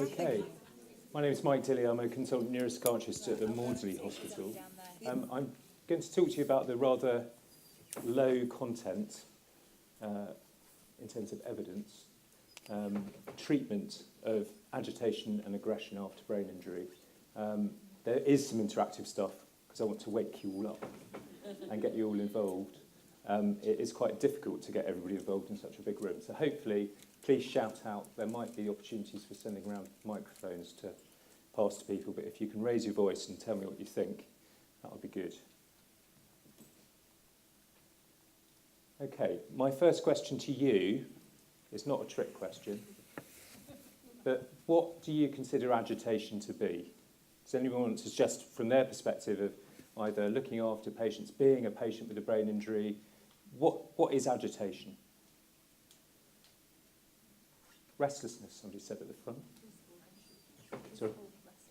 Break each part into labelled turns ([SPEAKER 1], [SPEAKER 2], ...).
[SPEAKER 1] Okay, my name is Mike Dilley. I'm a consultant neuropsychiatrist at the Maudsley Hospital. I'm going to talk to you about the rather low content, in terms of evidence, treatment of agitation and aggression after brain injury. There is some interactive stuff, because I want to wake you all up and get you all involved. It is quite difficult to get everybody involved in such a big room, so hopefully please shout out. There might be opportunities for sending around microphones to pass to people, but if you can raise your voice and tell me what you think, that would be good. Okay, my first question to you is not a trick question, but what do you consider agitation to be? Does anyone want to suggest from their perspective of either looking after patients, being a patient with a brain injury, what is agitation? Restlessness, somebody said at the front. So,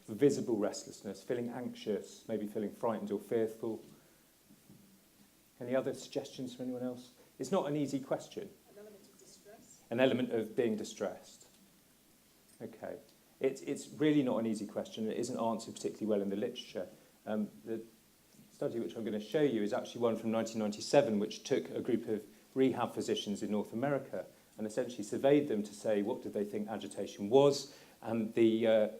[SPEAKER 1] visible restlessness, feeling anxious, maybe feeling frightened or fearful. Any other suggestions from anyone else? It's not an easy question.
[SPEAKER 2] An element of distress.
[SPEAKER 1] An element of being distressed. Okay. It's really not an easy question. It isn't answered particularly well in the literature. The study which I'm going to show you is actually one from 1997, which took a group of rehab physicians in North America and essentially surveyed them to say what did they think agitation was, and the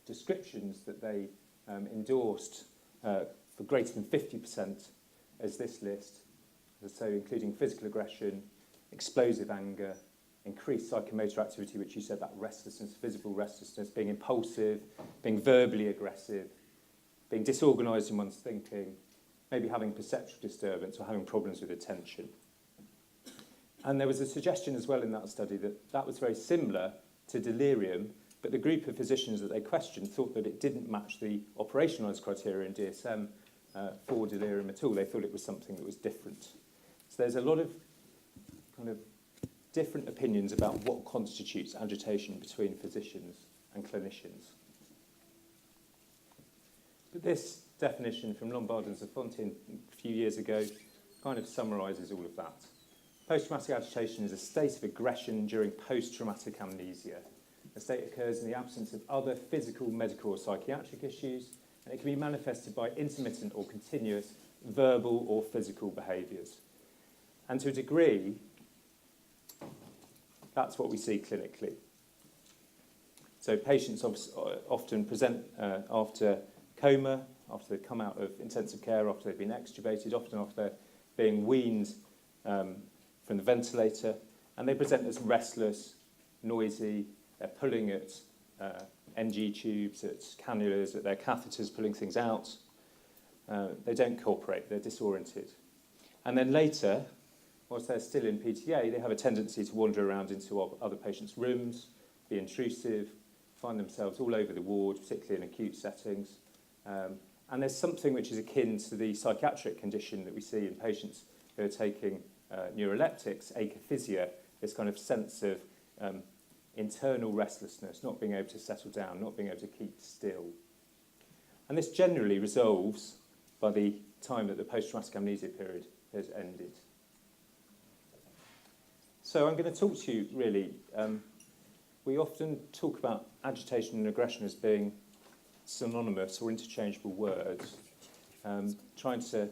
[SPEAKER 1] descriptions that they endorsed for greater than 50% as this list, so including physical aggression, explosive anger, increased psychomotor activity, which you said, that restlessness, visible restlessness, being impulsive, being verbally aggressive, being disorganised in one's thinking, maybe having perceptual disturbance or having problems with attention. And there was a suggestion as well in that study that that was very similar to delirium, but the group of physicians that they questioned thought that it didn't match the operationalised criteria in DSM for delirium at all. They thought it was something that was different. So there's a lot of kind of different opinions about what constitutes agitation between physicians and clinicians. But this definition from Lombard and Zafonte a few years ago kind of summarises all of that. Post-traumatic agitation is a state of aggression during post-traumatic amnesia. The state occurs in the absence of other physical, medical or psychiatric issues, and it can be manifested by intermittent or continuous verbal or physical behaviours. And to a degree, that's what we see clinically. So patients often present after coma, after they've come out of intensive care, after they've been extubated, often after they're being weaned from the ventilator, and they present as restless, noisy, they're pulling at NG tubes, at cannulas, at their catheters, pulling things out. They don't cooperate, they're disoriented. And then later, whilst they're still in PTA, they have a tendency to wander around into other patients' rooms, be intrusive, find themselves all over the ward, particularly in acute settings. And there's something which is akin to the psychiatric condition that we see in patients who are taking neuroleptics, akathisia, this kind of sense of internal restlessness, not being able to settle down, not being able to keep still. And this generally resolves by the time that the post-traumatic amnesia period has ended. So I'm going to talk to you, really, we often talk about agitation and aggression as being synonymous or interchangeable words. Trying to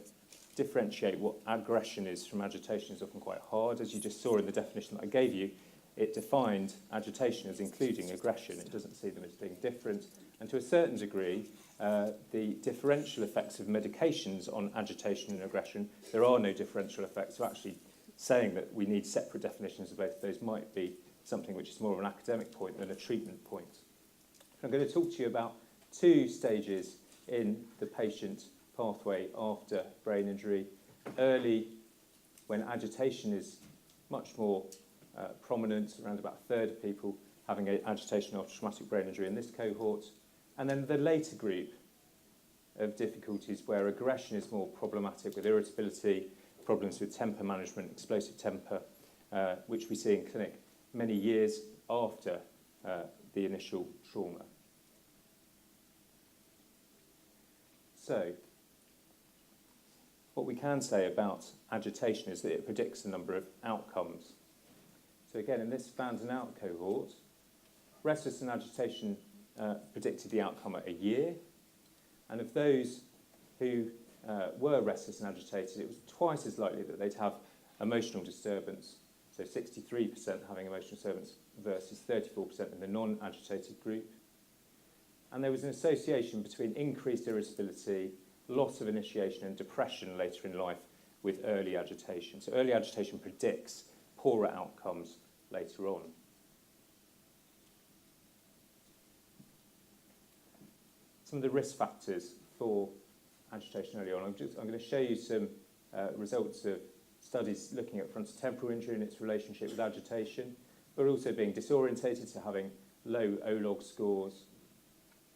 [SPEAKER 1] differentiate what aggression is from agitation is often quite hard. As you just saw in the definition that I gave you, it defined agitation as including aggression. It doesn't see them as being different. And to a certain degree, the differential effects of medications on agitation and aggression, there are no differential effects. So actually saying that we need separate definitions of both of those might be something which is more of an academic point than a treatment point. I'm going to talk to you about two stages in the patient pathway after brain injury. Early, when agitation is much more prominent, around about a third of people having agitation after traumatic brain injury in this cohort. And then the later group of difficulties where aggression is more problematic, with irritability, problems with temper management, explosive temper, which we see in clinic many years after the initial trauma. So, what we can say about agitation is that it predicts a number of outcomes. So again, in this fans and out cohort, restless and agitation predicted the outcome at a year. And of those who were restless and agitated, it was twice as likely that they'd have emotional disturbance. So 63% having emotional disturbance versus 34% in the non-agitated group. And there was an association between increased irritability, loss of initiation and depression later in life with early agitation. So early agitation predicts poorer outcomes later on. Some of the risk factors for agitation early on. I'm going to show you some results of studies looking at frontotemporal injury and its relationship with agitation, but also being disorientated, so having low OLOG scores,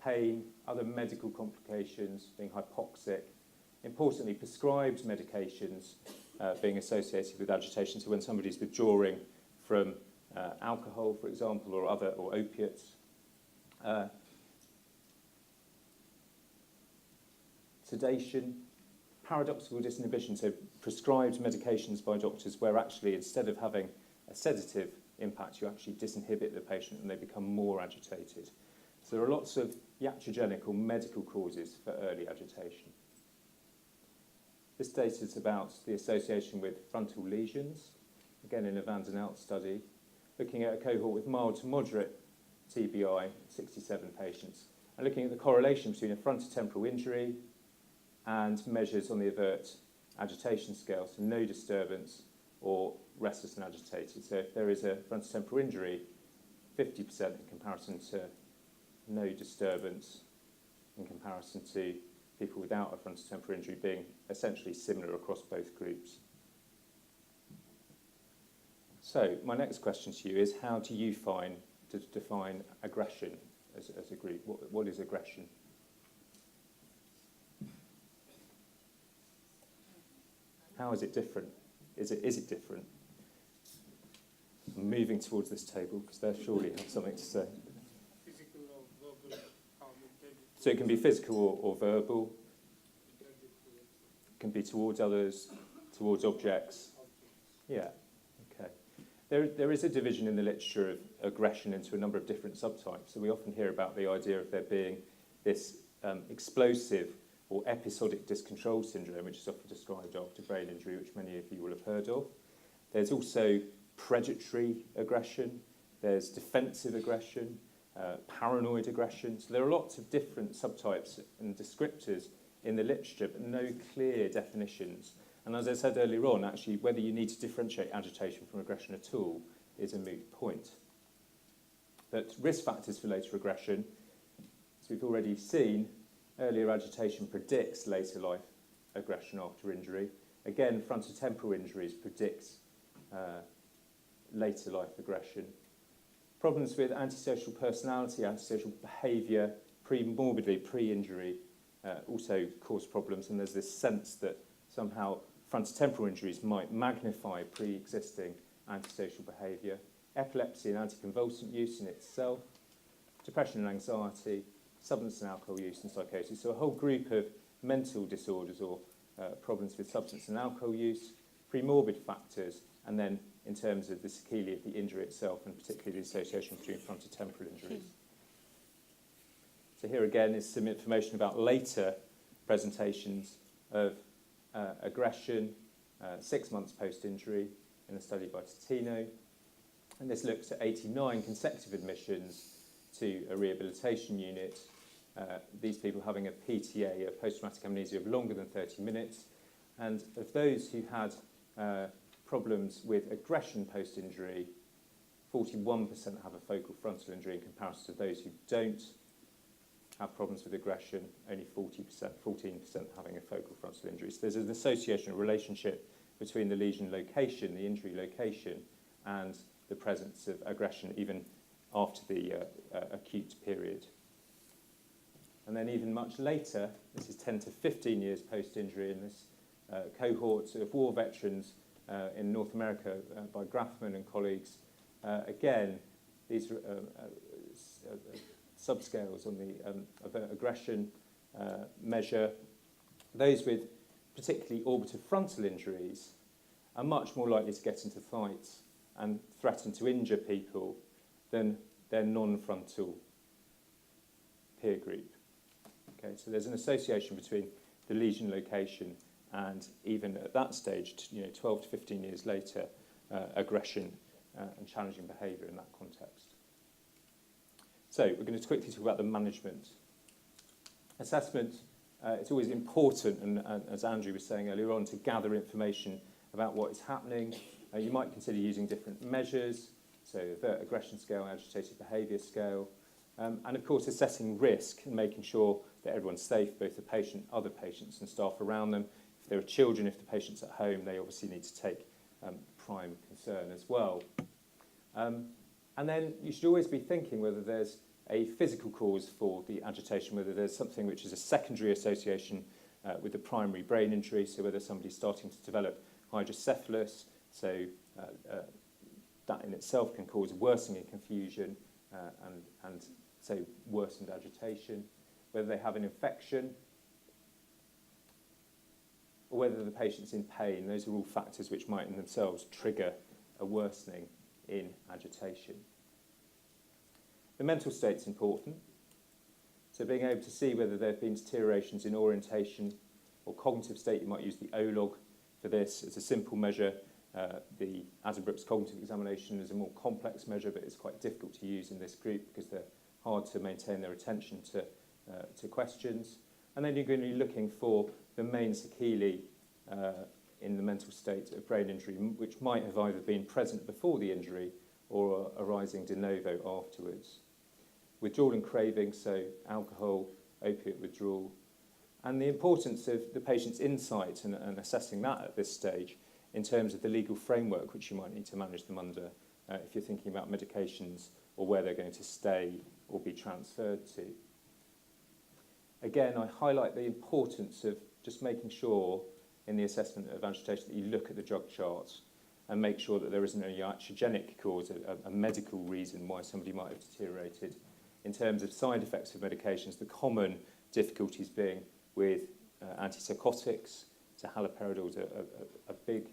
[SPEAKER 1] pain, other medical complications, being hypoxic. Importantly, prescribed medications being associated with agitation. So when somebody's withdrawing from alcohol, for example, or opiates. Sedation, paradoxical disinhibition, so prescribed medications by doctors where actually instead of having a sedative impact, you actually disinhibit the patient and they become more agitated. So there are lots of iatrogenic or medical causes for early agitation. This data is about the association with frontal lesions, again in a Van denElt study, looking at a cohort with mild to moderate TBI, 67 patients, and looking at the correlation between a frontotemporal injury and measures on the avert agitation scale, so no disturbance or restless and agitated. So if there is a frontotemporal injury, 50% in comparison to no disturbance in comparison to people without a frontotemporal injury being essentially similar across both groups. So my next question to you is, how do you define aggression as a group? What is aggression? How is it different? Is it different? I'm moving towards this table because they surely have something to say.
[SPEAKER 2] Physical or verbal, how you take it.
[SPEAKER 1] So it can be physical or verbal. It can be towards others, towards objects. Yeah, okay. There is a division in the literature of aggression into a number of different subtypes. So we often hear about the idea of there being this explosive or episodic discontrol syndrome, which is often described after brain injury, which many of you will have heard of. There's also predatory aggression, there's defensive aggression, paranoid aggression. So there are lots of different subtypes and descriptors in the literature, but no clear definitions. And as I said earlier on, actually, whether you need to differentiate agitation from aggression at all is a moot point. But risk factors for later aggression, as we've already seen, earlier agitation predicts later life aggression after injury. Again, frontotemporal injuries predicts later life aggression. Problems with antisocial personality, antisocial behaviour, morbidly pre-injury also cause problems, and there's this sense that somehow frontotemporal injuries might magnify pre-existing antisocial behaviour. Epilepsy and anticonvulsant use in itself, depression and anxiety, substance and alcohol use and psychosis. So a whole group of mental disorders or problems with substance and alcohol use, premorbid factors, and then in terms of the sequelae of the injury itself, and particularly the association between frontotemporal injuries. So here again is some information about later presentations of aggression 6 months post-injury in a study by Totino. And this looks at 89 consecutive admissions to a rehabilitation unit. These people having a PTA, a post-traumatic amnesia, of longer than 30 minutes. And of those who had problems with aggression post-injury, 41% have a focal frontal injury in comparison to those who don't have problems with aggression, only 14% having a focal frontal injury. So there's an association, a relationship between the lesion location, the injury location, and the presence of aggression even after the acute period. And then even much later, this is 10 to 15 years post-injury in this cohort of war veterans in North America by Grafman and colleagues. Again, these subscales on the aggression measure. Those with particularly orbitofrontal injuries are much more likely to get into fights and threaten to injure people than their non-frontal peer group. Okay, so there's an association between the lesion location and even at that stage, 12 to 15 years later, aggression and challenging behaviour in that context. So we're going to quickly talk about the management. Assessment, it's always important, and as Andrew was saying earlier on, to gather information about what is happening. You might consider using different measures, so the aggression scale, agitated behaviour scale, and of course assessing risk and making sure that everyone's safe, both the patient, other patients and staff around them. If there are children, if the patient's at home, they obviously need to take prime concern as well. And then you should always be thinking whether there's a physical cause for the agitation, whether there's something which is a secondary association with the primary brain injury, so whether somebody's starting to develop hydrocephalus, so that in itself can cause worsening confusion and so worsened agitation, whether they have an infection, or whether the patient's in pain. Those are all factors which might in themselves trigger a worsening in agitation. The mental state's important. So being able to see whether there have been deteriorations in orientation or cognitive state, you might use the OLOG for this. It's a simple measure. The Addenbrook's cognitive examination is a more complex measure, but it's quite difficult to use in this group because they're hard to maintain their attention to questions. And then you're going to be looking for the main sequelae in the mental state of brain injury, which might have either been present before the injury or arising de novo afterwards. Withdrawal and craving, so alcohol, opiate withdrawal, and the importance of the patient's insight and assessing that at this stage in terms of the legal framework which you might need to manage them under if you're thinking about medications or where they're going to stay or be transferred to. Again, I highlight the importance of just making sure in the assessment of agitation that you look at the drug charts and make sure that there isn't any iatrogenic cause, a medical reason why somebody might have deteriorated. In terms of side effects of medications, the common difficulties being with antipsychotics, so haloperidol is a big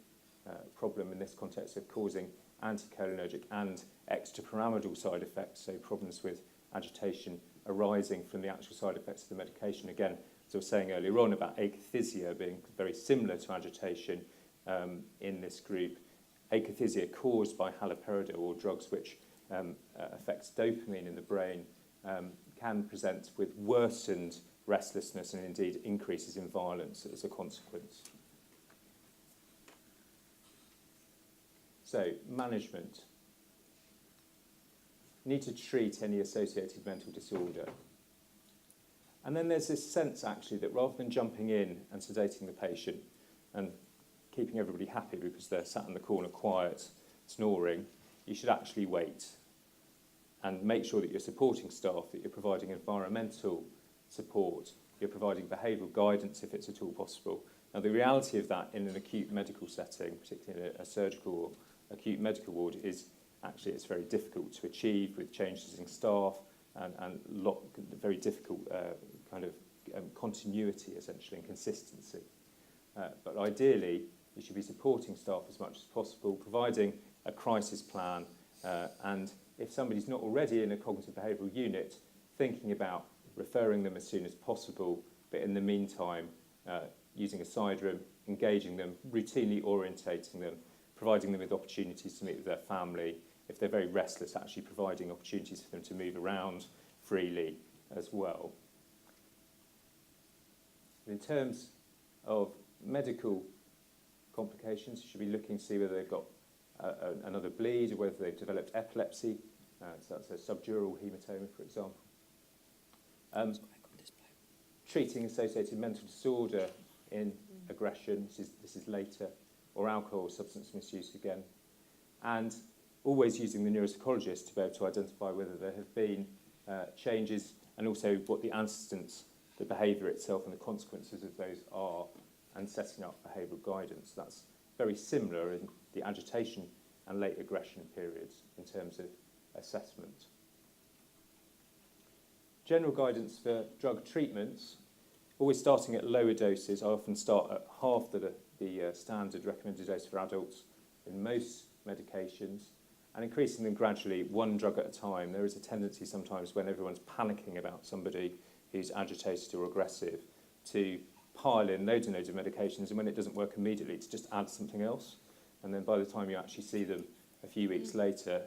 [SPEAKER 1] problem in this context of causing anticholinergic and extrapyramidal side effects, so problems with agitation arising from the actual side effects of the medication. Again, as I was saying earlier on about akathisia being very similar to agitation in this group. Akathisia caused by haloperidol or drugs which affects dopamine in the brain can present with worsened restlessness and indeed increases in violence as a consequence. So, management. Need to treat any associated mental disorder. And then there's this sense actually that rather than jumping in and sedating the patient and keeping everybody happy because they're sat in the corner quiet, snoring, you should actually wait and make sure that you're supporting staff, that you're providing environmental support, you're providing behavioural guidance if it's at all possible. Now the reality of that in an acute medical setting, particularly in a surgical or acute medical ward, is actually it's very difficult to achieve with changes in staff and very difficult continuity essentially and consistency. But ideally, you should be supporting staff as much as possible, providing a crisis plan, and if somebody's not already in a cognitive behavioural unit, thinking about referring them as soon as possible, but in the meantime, using a side room, engaging them, routinely orientating them, providing them with opportunities to meet with their family. If they're very restless, actually providing opportunities for them to move around freely as well. In terms of medical complications, you should be looking to see whether they've got another bleed or whether they've developed epilepsy. So that's a subdural hematoma, for example. Treating associated mental disorder in aggression, this is later, or alcohol or substance misuse again. And always using the neuropsychologist to be able to identify whether there have been changes and also what the antecedents, the behaviour itself and the consequences of those are, and setting up behavioural guidance. That's very similar in the agitation and late aggression periods in terms of assessment. General guidance for drug treatments, always starting at lower doses. I often start at half the standard recommended dose for adults in most medications. and increasing them gradually, one drug at a time. There is a tendency sometimes when everyone's panicking about somebody who's agitated or aggressive to pile in loads and loads of medications, and when it doesn't work immediately, to just add something else. And then by the time you actually see them a few weeks later,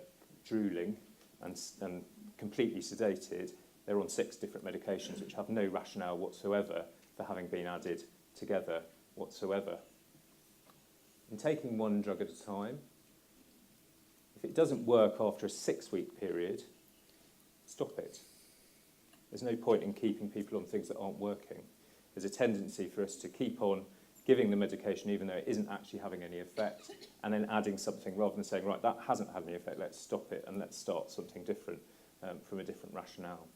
[SPEAKER 1] drooling and completely sedated, they're on 6 different medications which have no rationale whatsoever for having been added together whatsoever. In taking one drug at a time, if it doesn't work after a 6-week period, stop it. There's no point in keeping people on things that aren't working. There's a tendency for us to keep on giving the medication even though it isn't actually having any effect, and then adding something rather than saying, right, that hasn't had any effect, let's stop it and let's start something different from a different rationale.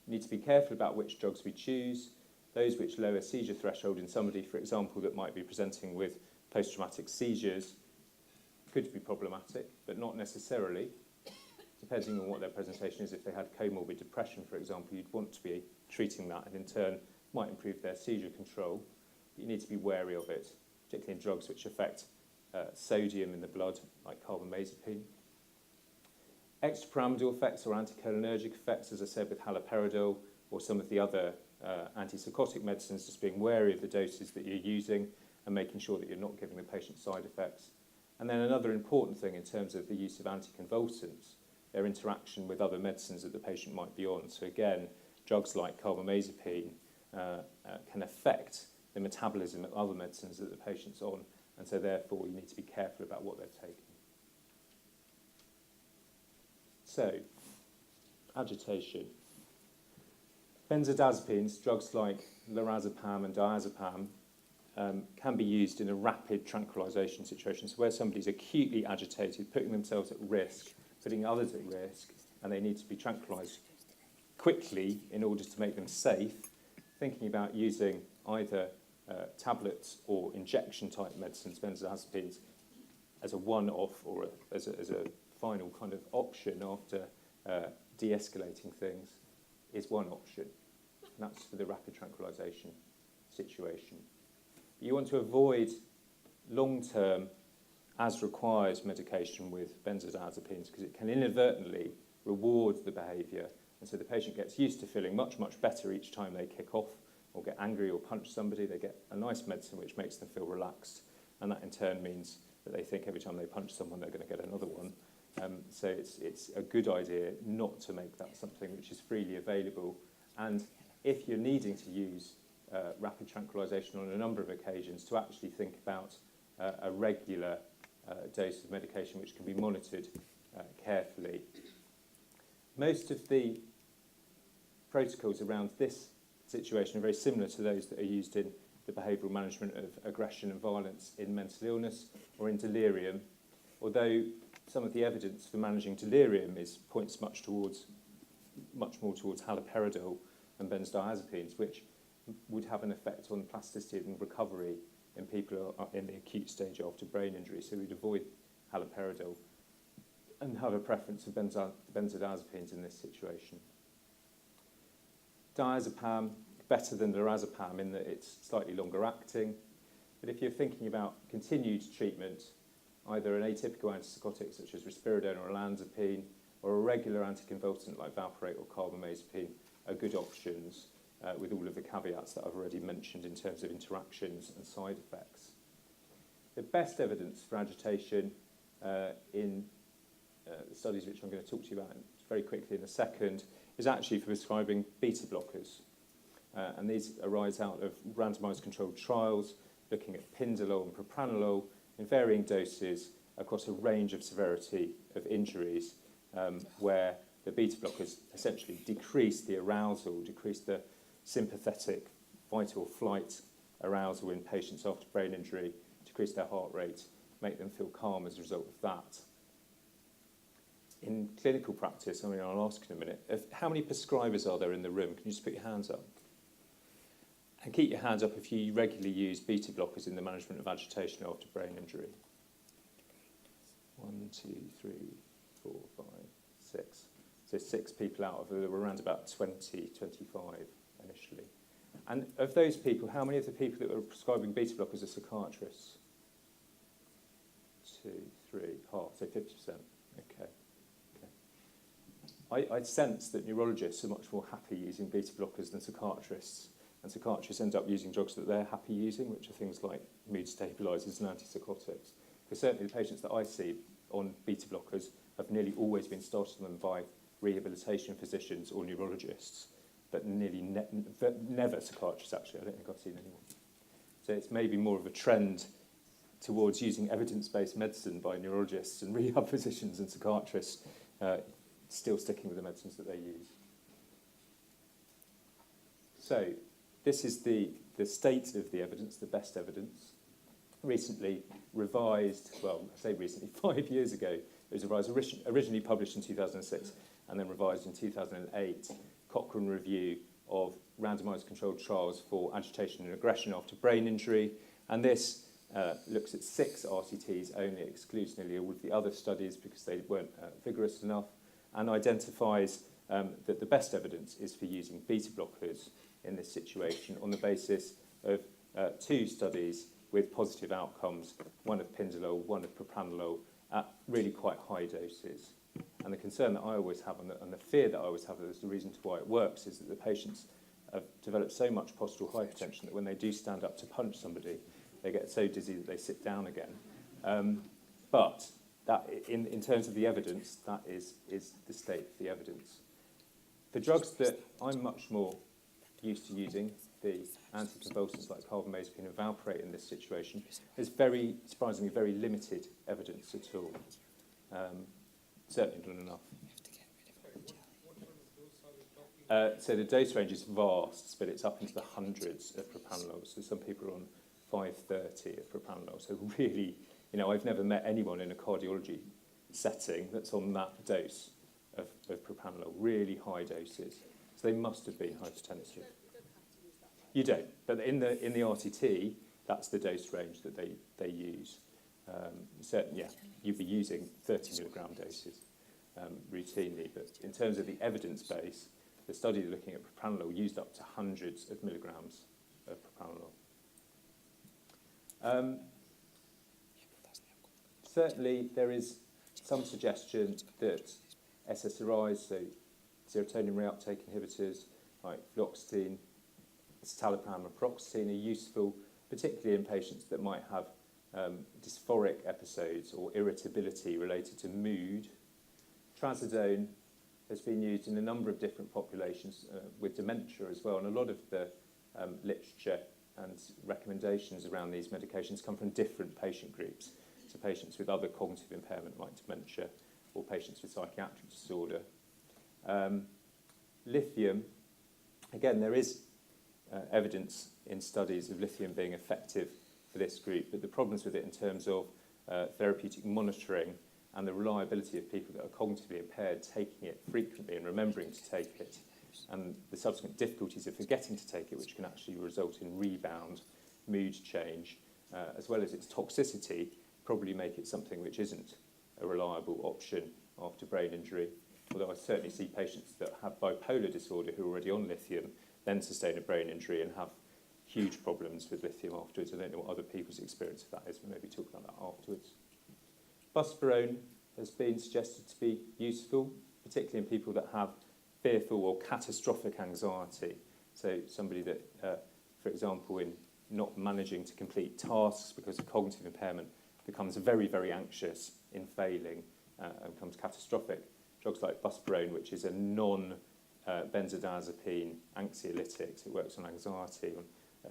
[SPEAKER 1] We need to be careful about which drugs we choose. Those which lower seizure threshold in somebody, for example, that might be presenting with post-traumatic seizures could be problematic, but not necessarily. Depending on what their presentation is, if they had comorbid depression, for example, you'd want to be treating that, and in turn might improve their seizure control. But you need to be wary of it, particularly in drugs which affect sodium in the blood, like carbamazepine. Extrapyramidal effects or anticholinergic effects, as I said, with haloperidol or some of the other antipsychotic medicines, just being wary of the doses that you're using and making sure that you're not giving the patient side effects. And then another important thing in terms of the use of anticonvulsants, their interaction with other medicines that the patient might be on. So again, drugs like carbamazepine can affect the metabolism of other medicines that the patient's on, and so therefore you need to be careful about what they're taking. So, agitation. Benzodiazepines, drugs like lorazepam and diazepam, can be used in a rapid tranquilization situation. So where somebody's acutely agitated, putting themselves at risk, putting others at risk, and they need to be tranquilized quickly in order to make them safe, thinking about using either tablets or injection-type medicines, benzodiazepines, as a one-off or as a final kind of option after de-escalating things is one option. And that's for the rapid tranquilization situation. You want to avoid long-term, as required medication with benzodiazepines because it can inadvertently reward the behaviour, and so the patient gets used to feeling much, much better each time they kick off or get angry or punch somebody. They get a nice medicine which makes them feel relaxed, and that in turn means that they think every time they punch someone they're going to get another one. So it's a good idea not to make that something which is freely available, and if you're needing to use rapid tranquilization on a number of occasions, to actually think about a regular dose of medication which can be monitored carefully. Most of the protocols around this situation are very similar to those that are used in the behavioural management of aggression and violence in mental illness or in delirium, although some of the evidence for managing delirium points much more towards haloperidol and benzodiazepines, which would have an effect on plasticity and recovery in people who are in the acute stage after brain injury. So we'd avoid haloperidol and have a preference for benzodiazepines in this situation. Diazepam, better than lorazepam in that it's slightly longer acting. But if you're thinking about continued treatment, either an atypical antipsychotic such as risperidone or olanzapine, or a regular anticonvulsant like valproate or carbamazepine are good options with all of the caveats that I've already mentioned in terms of interactions and side effects. The best evidence for agitation in the studies which I'm going to talk to you about very quickly in a second is actually for prescribing beta blockers. And these arise out of randomised controlled trials looking at pindolol and propranolol in varying doses across a range of severity of injuries where the beta blockers essentially decrease the arousal, decrease the sympathetic fight or flight arousal in patients after brain injury, decrease their heart rate, make them feel calm as a result of that. In clinical practice, I'll ask in a minute, how many prescribers are there in the room? Can you just put your hands up? And keep your hands up if you regularly use beta blockers in the management of agitation after brain injury. 1, 2, 3, 4, 5, 6. So 6 people out of there were around about 20, 25 initially. And of those people, how many of the people that were prescribing beta blockers are psychiatrists? 2, 3, half. so 50%. Okay. I sense that neurologists are much more happy using beta blockers than psychiatrists, and psychiatrists end up using drugs that they're happy using, which are things like mood stabilisers and antipsychotics. Because certainly the patients that I see on beta blockers have nearly always been started on them by rehabilitation physicians or neurologists, but nearly never psychiatrists, actually. I don't think I've seen anyone. So it's maybe more of a trend towards using evidence-based medicine by neurologists and rehab physicians and psychiatrists, still sticking with the medicines that they use. So this is the state of the evidence, the best evidence. Recently revised, well, I say recently, 5 years ago, it was revised, originally published in 2006 and then revised in 2008, Cochrane review of randomised controlled trials for agitation and aggression after brain injury. And this looks at 6 RCTs only, excludes nearly all of the other studies because they weren't vigorous enough, and identifies that the best evidence is for using beta blockers in this situation on the basis of 2 studies with positive outcomes, one of pindolol, one of propranolol, at really quite high doses. And the concern that I always have, and the fear that I always have as the reason to why it works, is that the patients have developed so much postural hypertension that when they do stand up to punch somebody, they get so dizzy that they sit down again. But that, in terms of the evidence, that is the state of the evidence. The drugs that I'm much more used to using, the anticonvulsants like carbamazepine and valproate in this situation, there's very, surprisingly, very limited evidence at all. Certainly not enough. So the dose range is vast, but it's up into the hundreds of propranolol. So some people are on 530 of propranolol. So really, I've never met anyone in a cardiology setting that's on that dose of propranolol, really high doses. So they must have been hypertensive. You don't, but in the RCT, that's the dose range that they use. Certainly, yeah, you'd be using 30 milligram doses routinely, but in terms of the evidence base, the study looking at propranolol used up to hundreds of milligrams of propranolol. Certainly, there is some suggestion that SSRIs, so serotonin reuptake inhibitors like fluoxetine, citalopram and paroxetine, are useful, particularly in patients that might have dysphoric episodes or irritability related to mood. Trazodone has been used in a number of different populations with dementia as well, and a lot of the literature and recommendations around these medications come from different patient groups. So patients with other cognitive impairment like dementia, or patients with psychiatric disorder. Lithium, again, there is evidence in studies of lithium being effective for this group, but the problems with it in terms of therapeutic monitoring and the reliability of people that are cognitively impaired taking it frequently and remembering to take it, and the subsequent difficulties of forgetting to take it, which can actually result in rebound, mood change, as well as its toxicity, probably make it something which isn't a reliable option after brain injury. Although I certainly see patients that have bipolar disorder who are already on lithium, then sustain a brain injury and have huge problems with lithium afterwards. I don't know what other people's experience of that is. We'll maybe talk about that afterwards. Buscarone has been suggested to be useful, particularly in people that have fearful or catastrophic anxiety. So somebody that, for example, in not managing to complete tasks because of cognitive impairment, becomes very, very anxious in failing and becomes catastrophic. Drugs like buscarone, which is a non-benzodiazepine anxiolytic, so it works on anxiety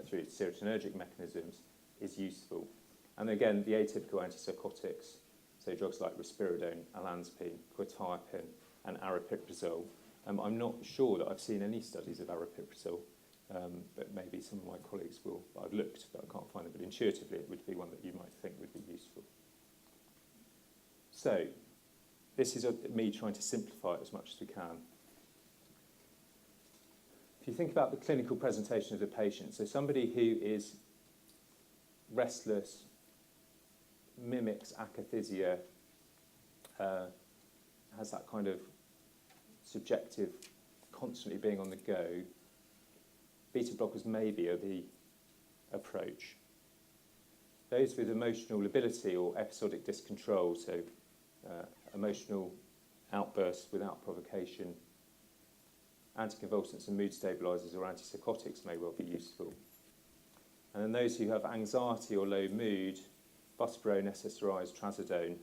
[SPEAKER 1] through its serotonergic mechanisms, is useful. And again, the atypical antipsychotics, so drugs like risperidone, olanzapine, quetiapine, and aripiprazole. I'm not sure that I've seen any studies of aripiprazole, but maybe some of my colleagues will. I've looked, but I can't find them. But intuitively, it would be one that you might think would be useful. So, this is me trying to simplify it as much as we can. If you think about the clinical presentation of the patient, so somebody who is restless, mimics akathisia, has that kind of subjective, constantly being on the go, beta blockers maybe are the approach. Those with emotional lability or episodic dyscontrol, so emotional outbursts without provocation, anticonvulsants and mood stabilisers or antipsychotics may well be useful. And then those who have anxiety or low mood, buspirone, SSRIs, trazodone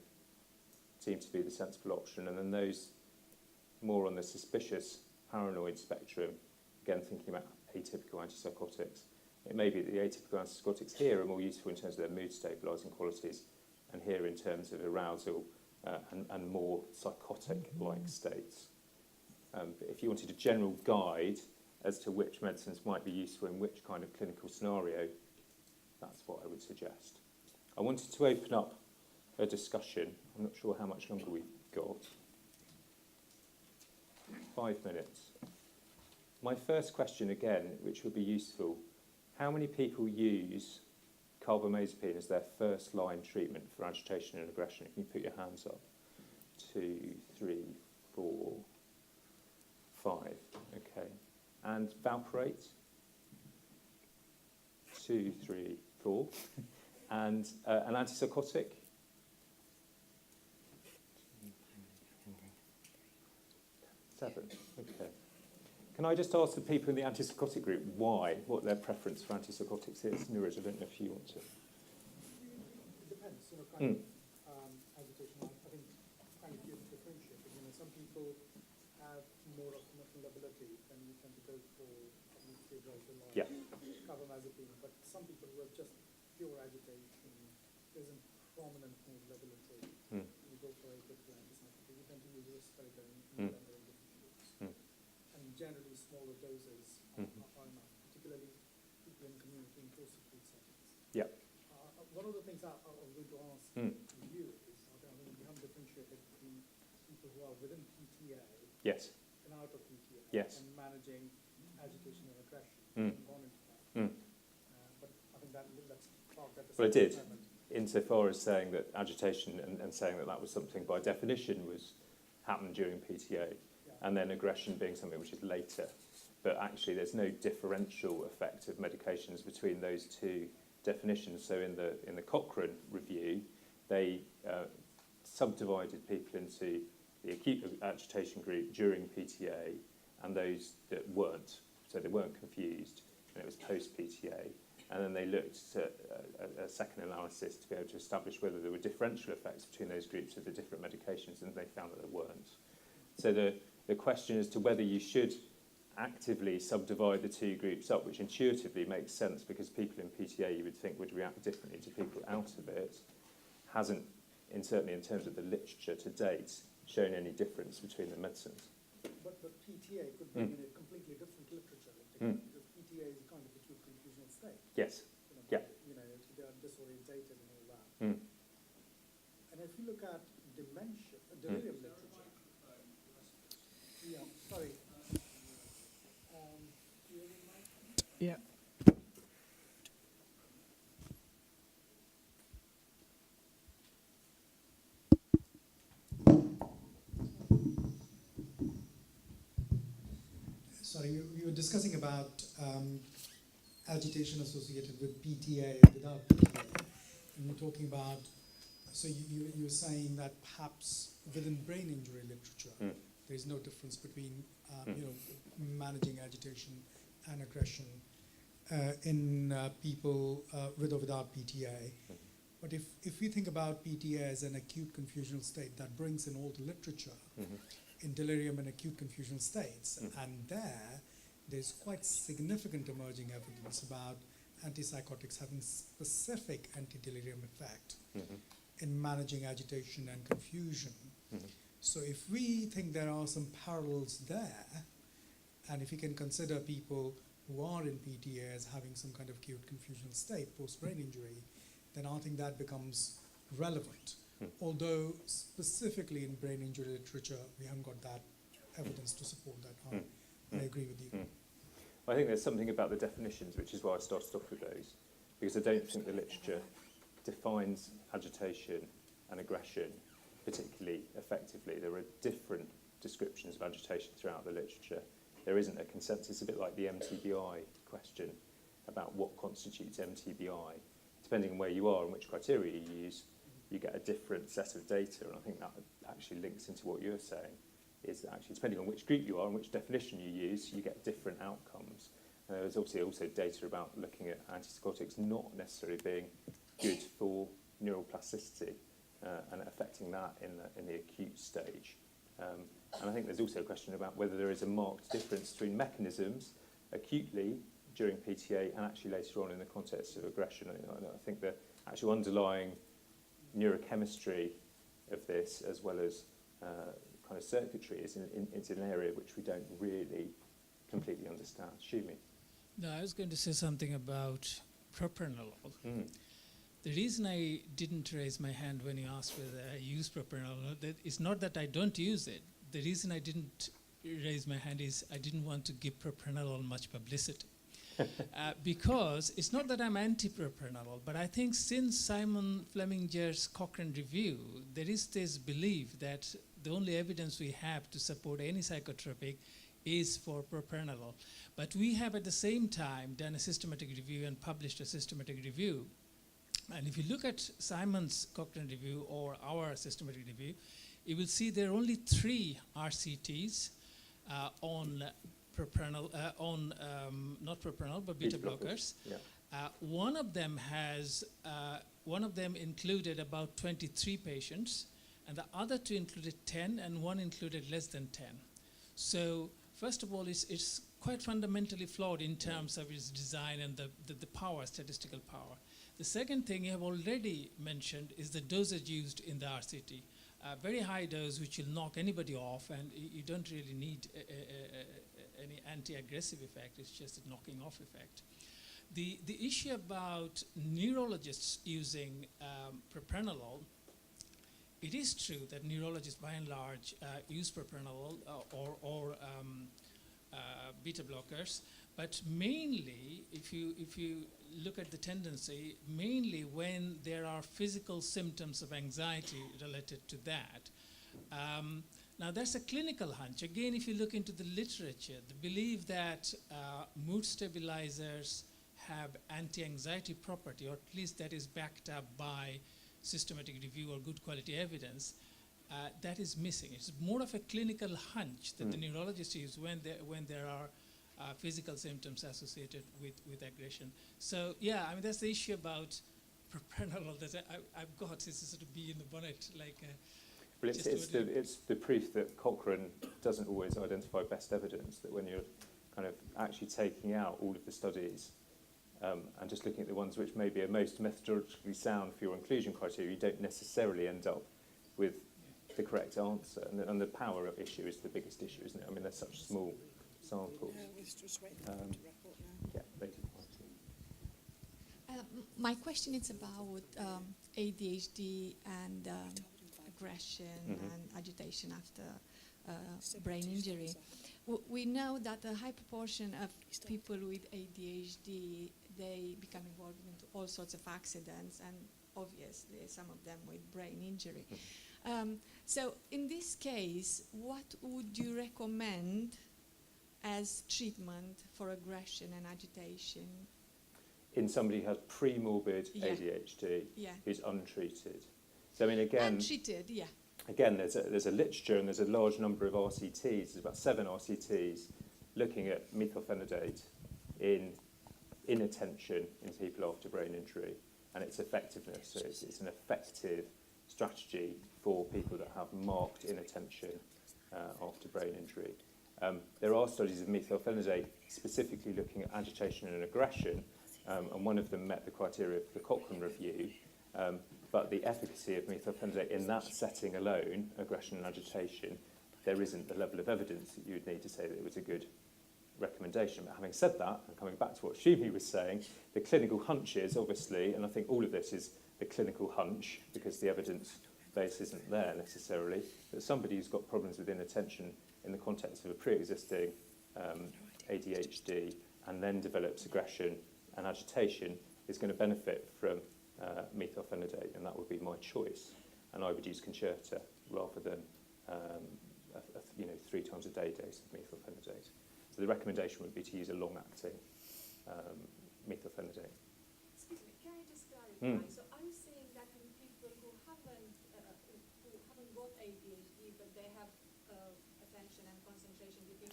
[SPEAKER 1] seem to be the sensible option. And then those more on the suspicious paranoid spectrum, again thinking about atypical antipsychotics, it may be that the atypical antipsychotics here are more useful in terms of their mood stabilising qualities, and here in terms of arousal and more psychotic-like states. But if you wanted a general guide as to which medicines might be useful in which kind of clinical scenario, that's what I would suggest. I wanted to open up a discussion. I'm not sure how much longer we've got. 5 minutes. My first question again, which would be useful, how many people use carbamazepine as their first line treatment for agitation and aggression? Can you put your hands up? 2, 3, 4, 5. Okay. And valproate? 2, 3, 4. And an antipsychotic? 7. Okay. Can I just ask the people in the antipsychotic group why, what their preference for antipsychotics is? Niraj, I don't know if you want to.
[SPEAKER 2] It depends, kind of agitation. I think kind of you differentiate. Some people have more of emotional ability, and you tend to go for stabilizer like carbamazepine. But some people who have just pure agitation, isn't prominent mood ability, you go for a typical antipsychotic. You tend to use risperidone and and generally smaller doses are enough, particularly people in community and post-acute settings.
[SPEAKER 1] Yeah.
[SPEAKER 2] One of the things I was going to ask you is, I think we haven't differentiated between people who are within PTA
[SPEAKER 1] Yes.
[SPEAKER 2] and out of PTA
[SPEAKER 1] Yes.
[SPEAKER 2] and managing agitation and aggression. Gone into that. But I think let's talk at the
[SPEAKER 1] Well, I
[SPEAKER 2] same
[SPEAKER 1] did,
[SPEAKER 2] moment.
[SPEAKER 1] insofar as saying that agitation and saying that that was something by definition was happened during PTA, and then aggression being something which is later. But actually there's no differential effect of medications between those two definitions. So in the Cochrane review, they subdivided people into the acute agitation group during PTA and those that weren't. So they weren't confused, and it was post-PTA. And then they looked at a second analysis to be able to establish whether there were differential effects between those groups of the different medications, and they found that there weren't. So the question as to whether you should actively subdivide the two groups up, which intuitively makes sense because people in PTA you would think would react differently to people out of it, hasn't, certainly in terms of the literature to date, shown any difference between the medicines.
[SPEAKER 2] But PTA could bring in a completely different literature, because PTA is a kind of acute confusional state.
[SPEAKER 1] Yes.
[SPEAKER 2] They are disorientated and all that. And if you look at dementia, delirium literature. Yeah, sorry. Do you have a mic?
[SPEAKER 3] Yeah.
[SPEAKER 4] Sorry, we were discussing about agitation associated with PTA and without PTA. And we're talking about, so you were saying that perhaps within brain injury literature, there is no difference between managing agitation and aggression in people with or without PTA. But if we think about PTA as an acute confusional state, that brings in all the literature in delirium and acute confusional states, and there's quite significant emerging evidence about antipsychotics having specific anti-delirium effect in managing agitation and confusion. So if we think there are some parallels there, and if we can consider people who are in PTA as having some kind of acute confusional state post-brain injury, then I think that becomes relevant. Although specifically in brain injury literature, we haven't got that evidence to support that. I agree with you.
[SPEAKER 1] I think there's something about the definitions, which is why I started off with those, because I don't think the literature defines agitation and aggression particularly effectively. There are different descriptions of agitation throughout the literature. There isn't a consensus, a bit like the MTBI question about what constitutes MTBI. Depending on where you are and which criteria you use, you get a different set of data. And I think that actually links into what you're saying, is that actually depending on which group you are and which definition you use, you get different outcomes. There's obviously also data about looking at antipsychotics not necessarily being good for neural plasticity and affecting that in the acute stage. And I think there's also a question about whether there is a marked difference between mechanisms acutely during PTA and actually later on in the context of aggression. I think the actual underlying neurochemistry of this, as well as kind of circuitry, is it's an area which we don't really completely understand. Shumi.
[SPEAKER 3] No, I was going to say something about propranolol. The reason I didn't raise my hand when you asked whether I use propranolol, it's not that I don't use it. The reason I didn't raise my hand is I didn't want to give propranolol much publicity. Because it's not that I'm anti-propranolol, but I think since Simon Fleminger's Cochrane review, there is this belief that the only evidence we have to support any psychotropic is for propranolol. But we have at the same time done a systematic review and published a systematic review. And if you look at Simon's Cochrane review or our systematic review, you will see there are only 3 RCTs on propranolol, not propranolol, but beta blockers.
[SPEAKER 1] Yeah.
[SPEAKER 3] One of them included about 23 patients, and the other 2 included 10, and one included less than 10. So first of all, it's quite fundamentally flawed in terms of its design and the power, statistical power. The second thing you have already mentioned is the dosage used in the RCT. Very high dose, which will knock anybody off, and you don't really need any anti-aggressive effect. It's just a knocking off effect. The issue about neurologists using propranolol, it is true that neurologists by and large use propranolol or beta blockers, but mainly, if you look at the tendency, mainly when there are physical symptoms of anxiety related to that. Now that's a clinical hunch. Again, if you look into the literature, the belief that mood stabilizers have anti-anxiety property, or at least that is backed up by systematic review or good quality evidence, that is missing. It's more of a clinical hunch that the neurologists use when there are physical symptoms associated with aggression. So yeah, I mean that's the issue about propranolol that I've got. It's a sort of bee in the bonnet, like.
[SPEAKER 1] Well, it's the proof that Cochrane doesn't always identify best evidence, that when you're kind of actually taking out all of the studies and just looking at the ones which maybe are most methodologically sound for your inclusion criteria, you don't necessarily end up with the correct answer. And the power issue is the biggest issue, isn't it? I mean, they're such small samples. Yeah, Lady.
[SPEAKER 5] My question is about ADHD and aggression and agitation after brain injury. We know that a high proportion of people with ADHD, they become involved into all sorts of accidents, and obviously some of them with brain injury. So in this case, what would you recommend as treatment for aggression and agitation?
[SPEAKER 1] In somebody who has pre-morbid ADHD who's untreated. So I mean, again,
[SPEAKER 5] untreated,
[SPEAKER 1] again, there's a literature and there's a large number of RCTs. There's about 7 RCTs looking at methylphenidate in inattention in people after brain injury and its effectiveness. So it's an effective strategy for people that have marked inattention after brain injury. There are studies of methylphenidate specifically looking at agitation and aggression, and one of them met the criteria for the Cochrane review. But the efficacy of methylphenidate in that setting alone, aggression and agitation, there isn't the level of evidence that you would need to say that it was a good recommendation. But having said that, and coming back to what Shumi was saying, the clinical hunch is obviously, and I think all of this is the clinical hunch because the evidence base isn't there necessarily, that somebody who's got problems with inattention in the context of a pre-existing ADHD and then develops aggression and agitation is going to benefit from methylphenidate, and that would be my choice. And I would use Concerta rather than 3 times a day dose of methylphenidate. So the recommendation would be to use a long-acting methylphenidate.
[SPEAKER 6] Excuse me, can I just clarify? So are you saying that in people who have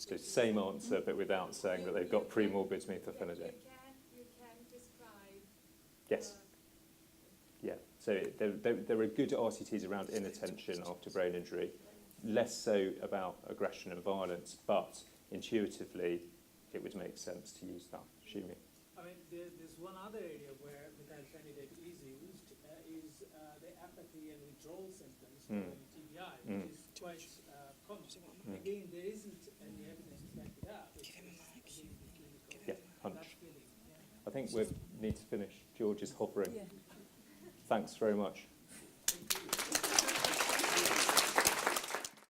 [SPEAKER 1] So same answer, but without saying that they've got premorbid methylphenidate.
[SPEAKER 6] You can describe.
[SPEAKER 1] Yes. Yeah. So there are good RCTs around inattention after brain injury, less so about aggression and violence, but intuitively it would make sense to use that, assuming.
[SPEAKER 7] I mean, there's one other area where methylphenidate is used, is the apathy and withdrawal symptoms following TBI, which is quite common. Again, there isn't any evidence to back it up. It's again, the clinical
[SPEAKER 1] Yeah, hunch.
[SPEAKER 7] gut feeling. Yeah.
[SPEAKER 1] I think we need to finish. George is hovering. Thanks very much.